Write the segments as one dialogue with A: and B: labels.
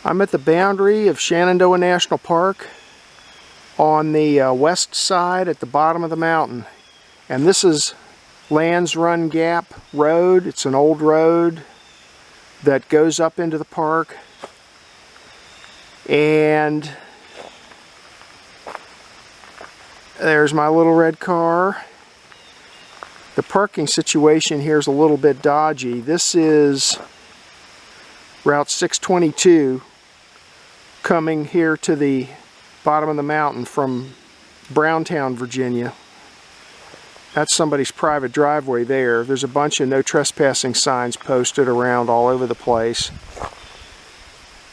A: I'm at the boundary of Shenandoah National Park on the west side at the bottom of the mountain. And this is Lands Gap Road. It's an old road that goes up into the park. And there's my little red car. The parking situation here is a little bit dodgy. This is Route 622 coming here to the bottom of the mountain from Browntown, Virginia. That's somebody's private driveway there. There's a bunch of no trespassing signs posted around all over the place.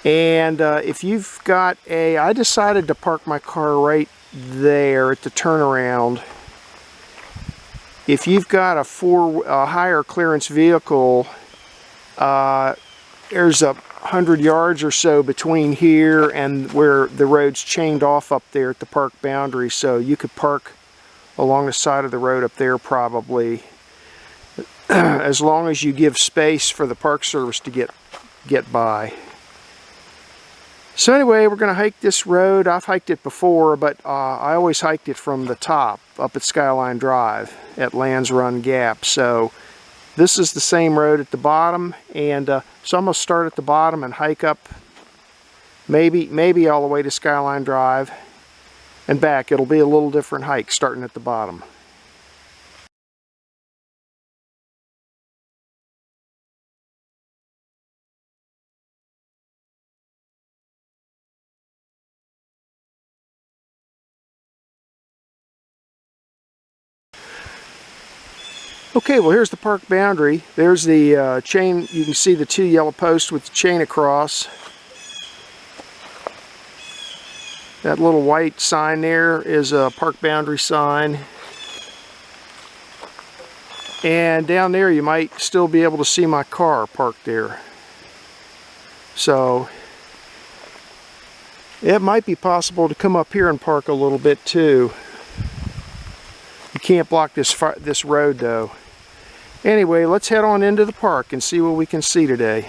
A: And if you've got I decided to park my car right there at the turnaround. If you've got a higher clearance vehicle, there's 100 yards or so between here and where the road's chained off up there at the park boundary, so you could park along the side of the road up there probably, as long as you give space for the Park Service to get by. So anyway, we're going to hike this road. I've hiked it before, but I always hiked it from the top up at Skyline Drive at Lands Gap. So this is the same road at the bottom, and so I'm going to start at the bottom and hike up maybe all the way to Skyline Drive and back. It'll be a little different hike starting at the bottom. Okay, well here's the park boundary. There's the chain. You can see the two yellow posts with the chain across. That little white sign there is a park boundary sign. And down there you might still be able to see my car parked there. So it might be possible to come up here and park a little bit too. You can't block this road though. Anyway, let's head on into the park and see what we can see today.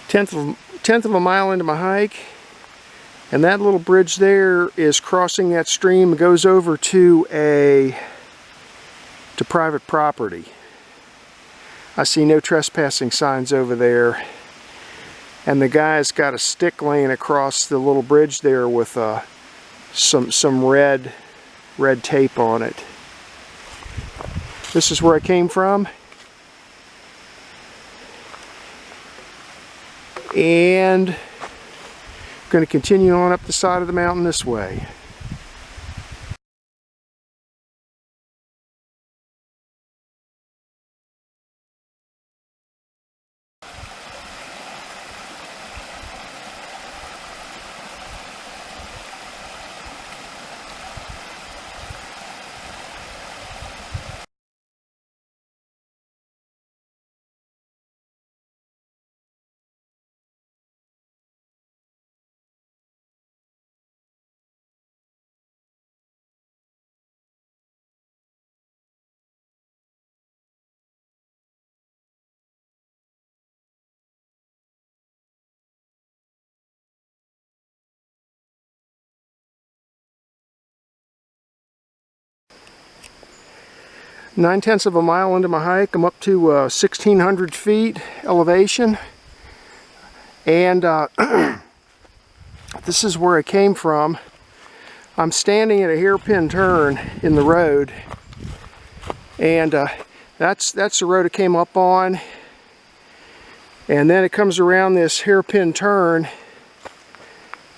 A: Tenth of a mile into my hike, and that little bridge there is crossing that stream. It goes over to private property. I see no trespassing signs over there, and the guy's got a stick laying across the little bridge there with some red tape on it. This is where I came from. And I'm going to continue on up the side of the mountain this way. Nine-tenths of a mile into my hike, I'm up to 1,600 feet elevation, and this is where I came from. I'm standing at a hairpin turn in the road, and that's the road it came up on, and then it comes around this hairpin turn,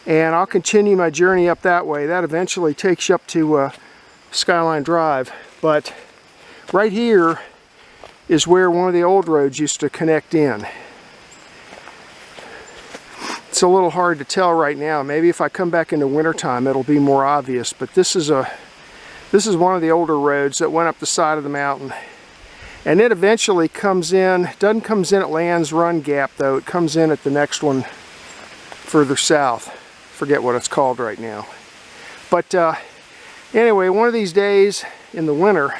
A: and I'll continue my journey up that way. That eventually takes you up to Skyline Drive, but right here is where one of the old roads used to connect in. It's It's a little hard to tell right now. Maybe if I come back into wintertime it'll be more obvious, but this is one of the older roads that went up the side of the mountain. And it eventually comes in, doesn't come in at Lands Gap though, it comes in at the next one further south. Forget what it's called right now. But anyway, one of these days in the winter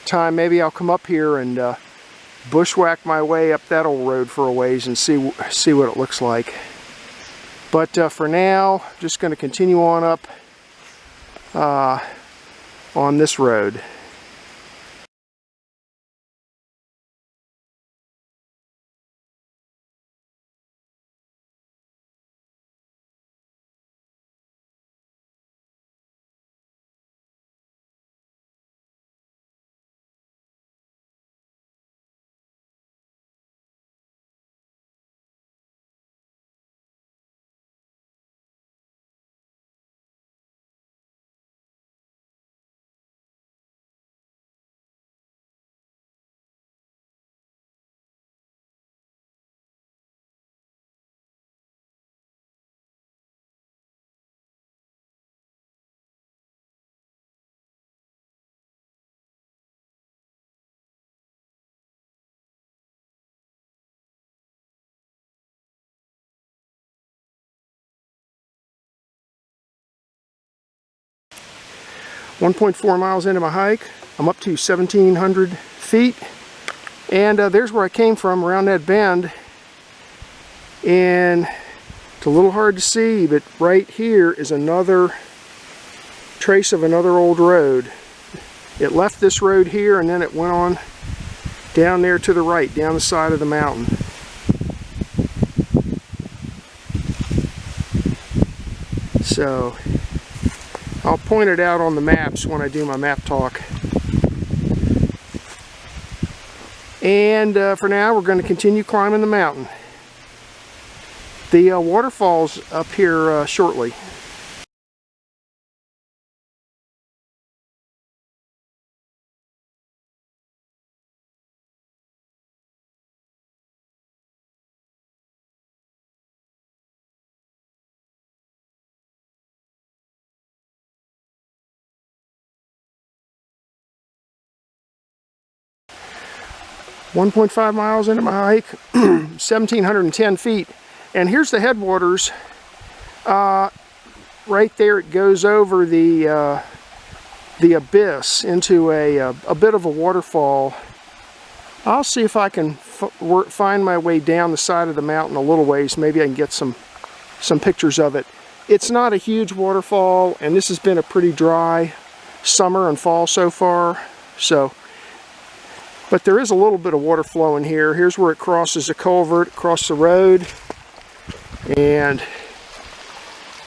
A: time, maybe I'll come up here and bushwhack my way up that old road for a ways and see what it looks like. But for now, just going to continue on up on this road. .4 miles into my hike. I'm up to 1,700 feet. And there's where I came from, around that bend. And it's a little hard to see, but right here is another trace of another old road. It left this road here and then it went on down there to the right, down the side of the mountain. So I'll point it out on the maps when I do my map talk. And for now, we're going to continue climbing the mountain. The waterfall's up here shortly. .5 miles into my hike, 1,710 feet. And here's the headwaters. Right there it goes over the abyss into a bit of a waterfall. I'll see if I can find my way down the side of the mountain a little ways. Maybe I can get some pictures of it. It's not a huge waterfall, and this has been a pretty dry summer and fall so far. But there is a little bit of water flowing here. Here's where it crosses a culvert across the road. And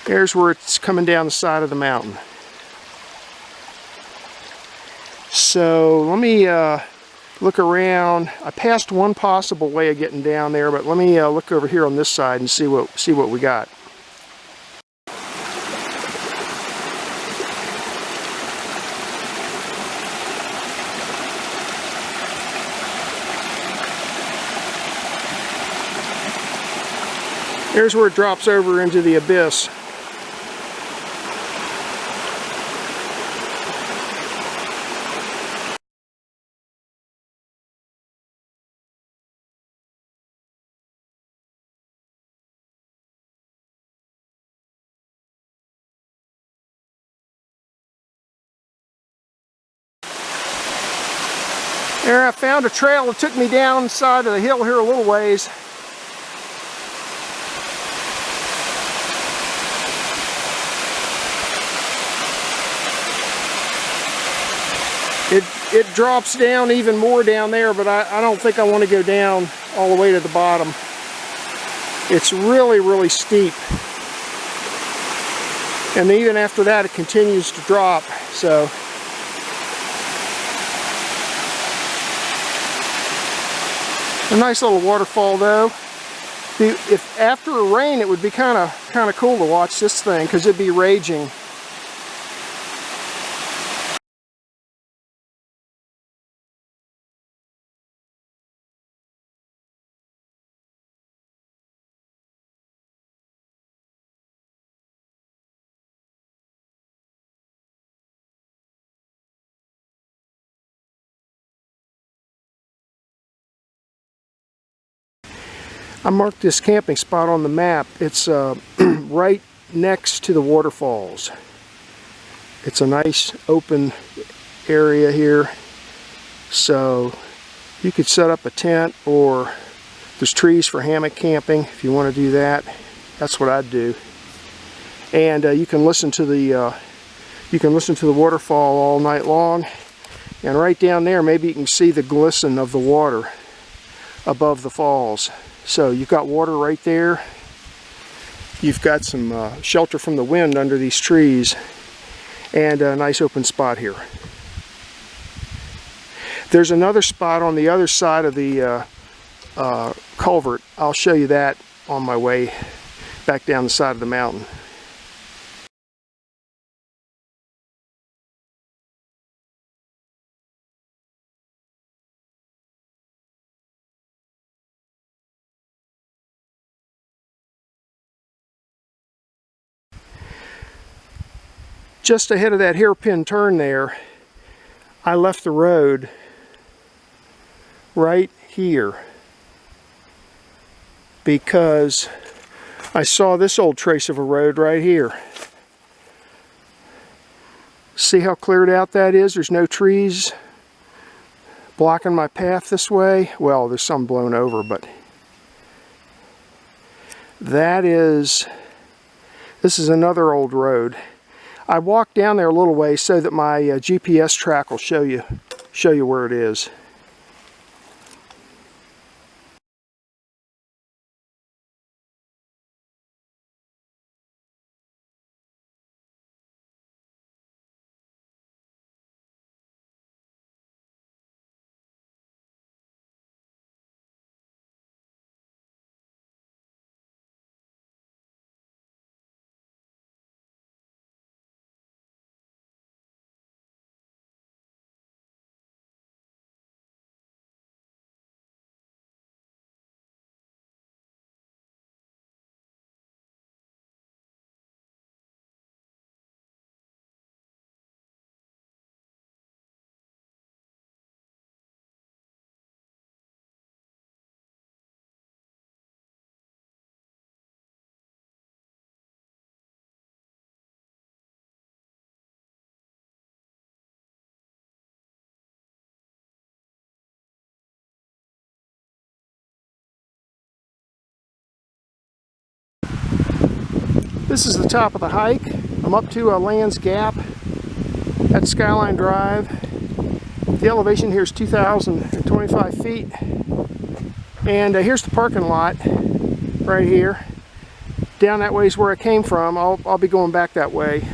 A: there's where it's coming down the side of the mountain. So let me look around. I passed one possible way of getting down there, but let me look over here on this side and see what we got. Here's where it drops over into the abyss. There, I found a trail that took me down the side of the hill here a little ways. It drops down even more down there, but I don't think I want to go down all the way to the bottom. It's really, really steep. And even after that, it continues to drop. So a nice little waterfall, though. If after a rain, it would be kind of cool to watch this thing, because it'd be raging. I marked this camping spot on the map. It's right next to the waterfalls. It's a nice open area here, so you could set up a tent, or there's trees for hammock camping if you want to do that. That's what I'd do. And you can listen to the waterfall all night long. And right down there, maybe you can see the glisten of the water above the falls. So you've got water right there. You've got some shelter from the wind under these trees, and a nice open spot here. There's another spot on the other side of the culvert. I'll show you that on my way back down the side of the mountain. Just ahead of that hairpin turn there, I left the road right here because I saw this old trace of a road right here. See how cleared out that is? There's no trees blocking my path this way. Well, there's some blown over, but this is another old road. I walked down there a little way so that my GPS track will show you where it is. This is the top of the hike. I'm up to Lands Gap at Skyline Drive. The elevation here is 2,025 feet. And here's the parking lot right here. Down that way is where I came from. I'll be going back that way.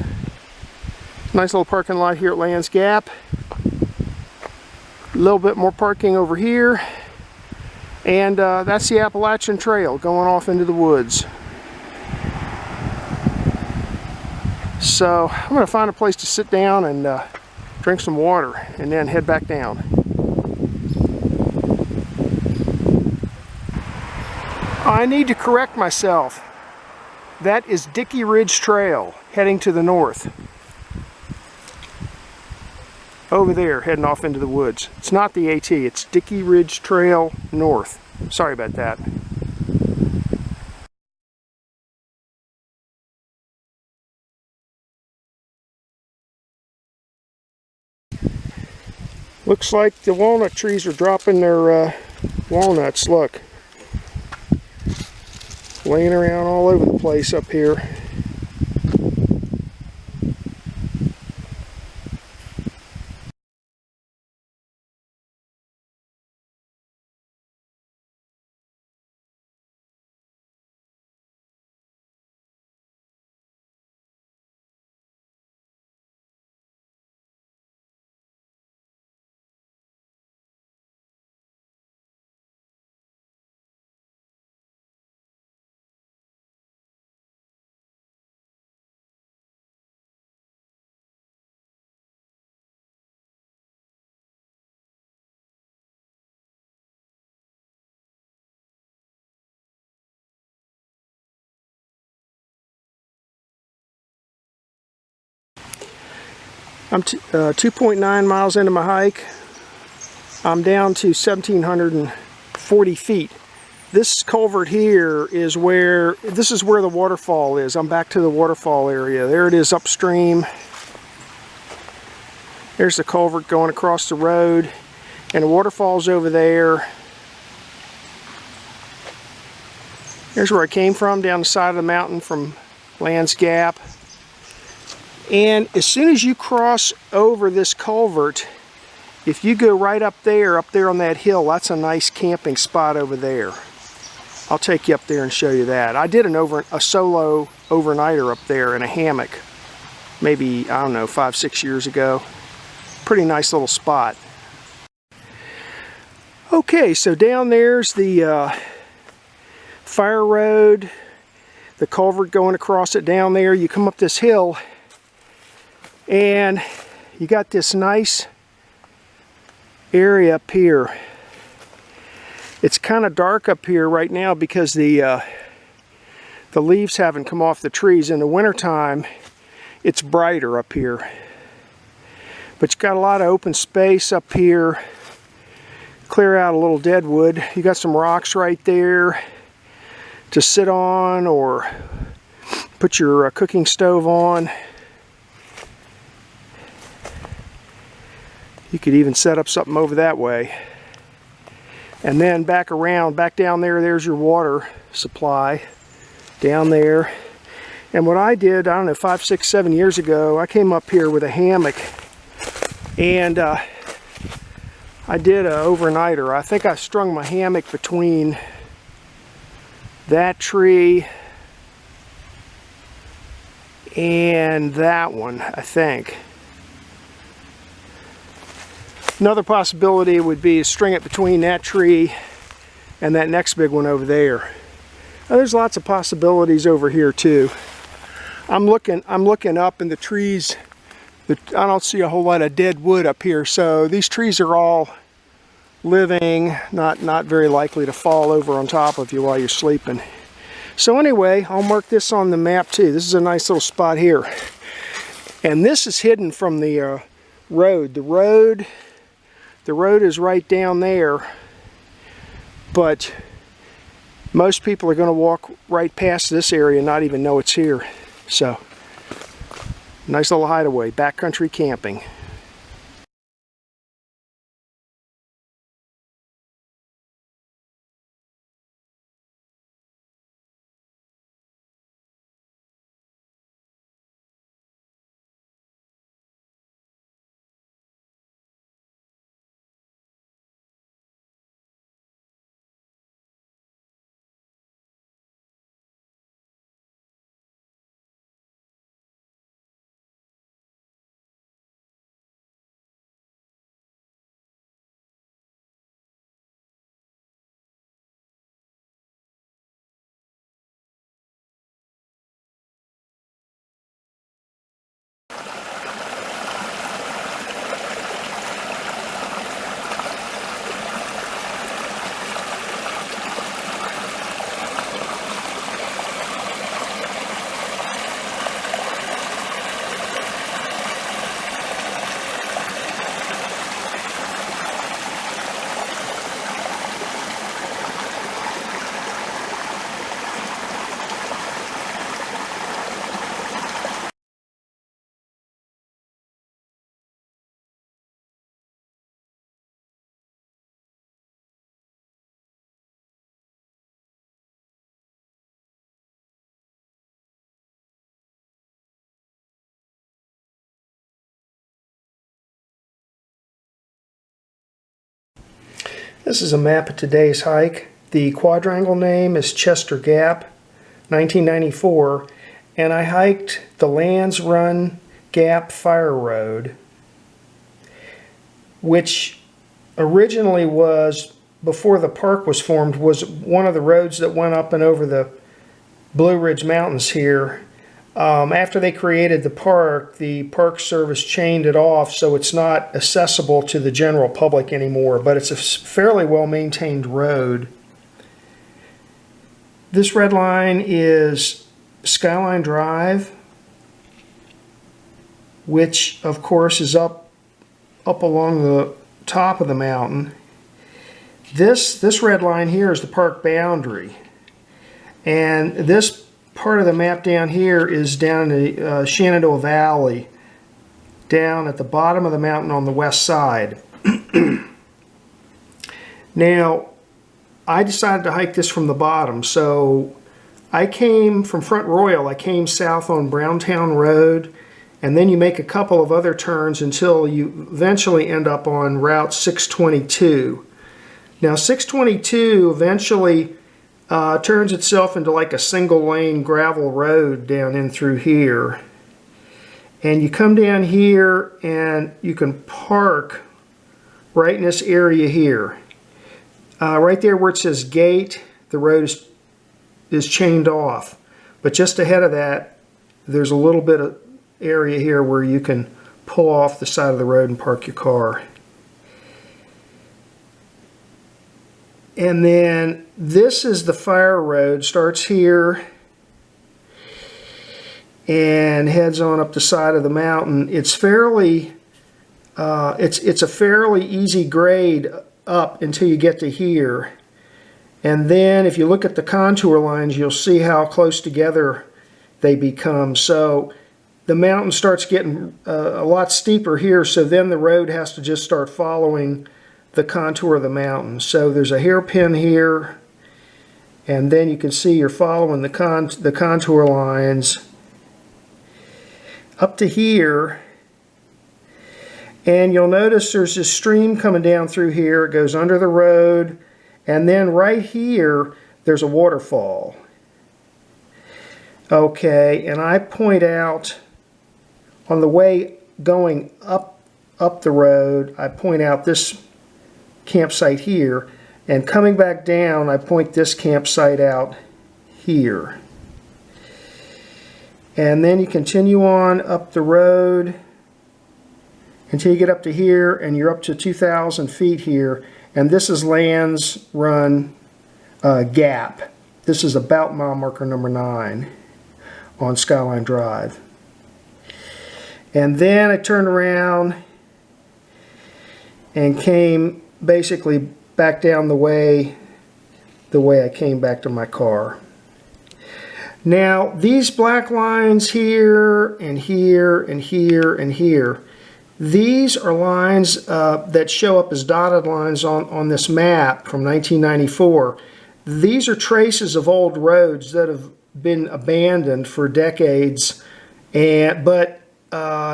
A: Nice little parking lot here at Lands Gap. A little bit more parking over here. And that's the Appalachian Trail going off into the woods. So I'm going to find a place to sit down and drink some water and then head back down. I need to correct myself. That is Dickey Ridge Trail heading to the north. Over there, heading off into the woods. It's not the AT, it's Dickey Ridge Trail north. Sorry about that. Looks like the walnut trees are dropping their walnuts. Look. Laying around all over the place up here. I'm 2.9 miles into my hike. I'm down to 1,740 feet this culvert here is where, this is where the waterfall is. I'm back to the waterfall area. There it is upstream. There's the culvert going across the road, and the waterfall's over there. Here's where I came from, down the side of the mountain from Lands Gap. And as soon as you cross over this culvert, if you go right up there on that hill, that's a nice camping spot over there. I'll take you up there and show you that. I did a solo overnighter up there in a hammock, maybe, I don't know, 5-6 years ago. Pretty nice little spot. Okay, so down there's the fire road, the culvert going across it down there. You come up this hill and you got this nice area up here. It's kind of dark up here right now because the leaves haven't come off the trees. In the wintertime, it's brighter up here. But you got a lot of open space up here. Clear out a little dead wood. You got some rocks right there to sit on or put your cooking stove on. You could even set up something over that way. And then back around, back down there, there's your water supply down there. And what I did, I don't know, 5, 6, 7 years ago, I came up here with a hammock and I did an overnighter. I think I strung my hammock between that tree and that one, I think. Another possibility would be to string it between that tree and that next big one over there. Now, there's lots of possibilities over here too. I'm looking up in the trees. I don't see a whole lot of dead wood up here, so these trees are all living, not very likely to fall over on top of you while you're sleeping. So anyway, I'll mark this on the map too. This is a nice little spot here. And this is hidden from the road. The road is right down there, but most people are going to walk right past this area and not even know it's here. So, nice little hideaway, backcountry camping. This is a map of today's hike. The quadrangle name is Chester Gap, 1994, and I hiked the Lands Gap Fireroad, which originally was, before the park was formed, was one of the roads that went up and over the Blue Ridge Mountains here. After they created the Park Service chained it off, so it's not accessible to the general public anymore, but it's a fairly well-maintained road. This red line is Skyline Drive, which of course is up along the top of the mountain. This red line here is the park boundary. And this part of the map down here is down in the Shenandoah Valley, down at the bottom of the mountain on the west side. Now, I decided to hike this from the bottom, so I came from Front Royal. I came south on Browntown Road, and then you make a couple of other turns until you eventually end up on Route 622. Now, 622 eventually turns itself into like a single lane gravel road down in through here. And you come down here and you can park right in this area here. Right there where it says gate, the road is chained off. But just ahead of that, there's a little bit of area here where you can pull off the side of the road and park your car. And then this is the fire road, starts here and heads on up the side of the mountain. It's fairly, it's a fairly easy grade up until you get to here. And then if you look at the contour lines, you'll see how close together they become. So the mountain starts getting a lot steeper here, so then the road has to just start following the contour of the mountain. So there's a hairpin here, and then you can see you're following the contour lines up to here, and you'll notice there's this stream coming down through here. It goes under the road, and then right here there's a waterfall. Okay, and I point out on the way going up the road, I point out this campsite here, and coming back down I point this campsite out here. And then you continue on up the road until you get up to here, and you're up to 2,000 feet here, and this is Lands Gap. This is about mile marker number 9 on Skyline Drive. And then I turned around and came basically back down the way I came back to my car. Now these black lines here and here and here and here, these are lines that show up as dotted lines on this map from 1994. These are traces of old roads that have been abandoned for decades, but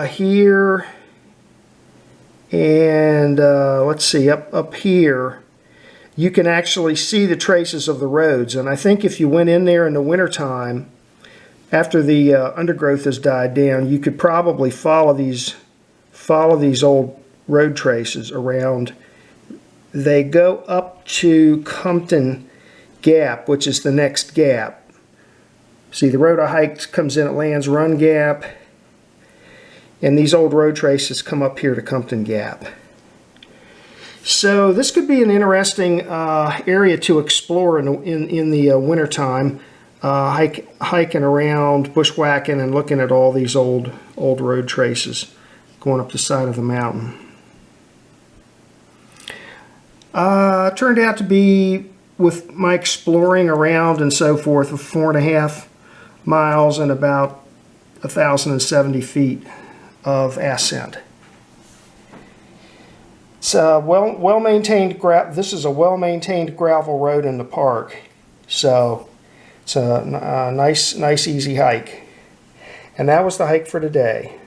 A: here and let's see, up here you can actually see the traces of the roads. And I think if you went in there in the wintertime after the undergrowth has died down, you could probably follow these old road traces around. They go up to Compton Gap, which is the next gap. See, the road I hiked comes in at Lands Gap, and these old road traces come up here to Compton Gap. So this could be an interesting area to explore in the wintertime, hiking around, bushwhacking, and looking at all these old road traces going up the side of the mountain. Turned out to be, with my exploring around and so forth, 4.5 miles and about 1,070 feet of ascent. It's a well-maintained. This is a well-maintained gravel road in the park, so it's a nice, easy hike. And that was the hike for today.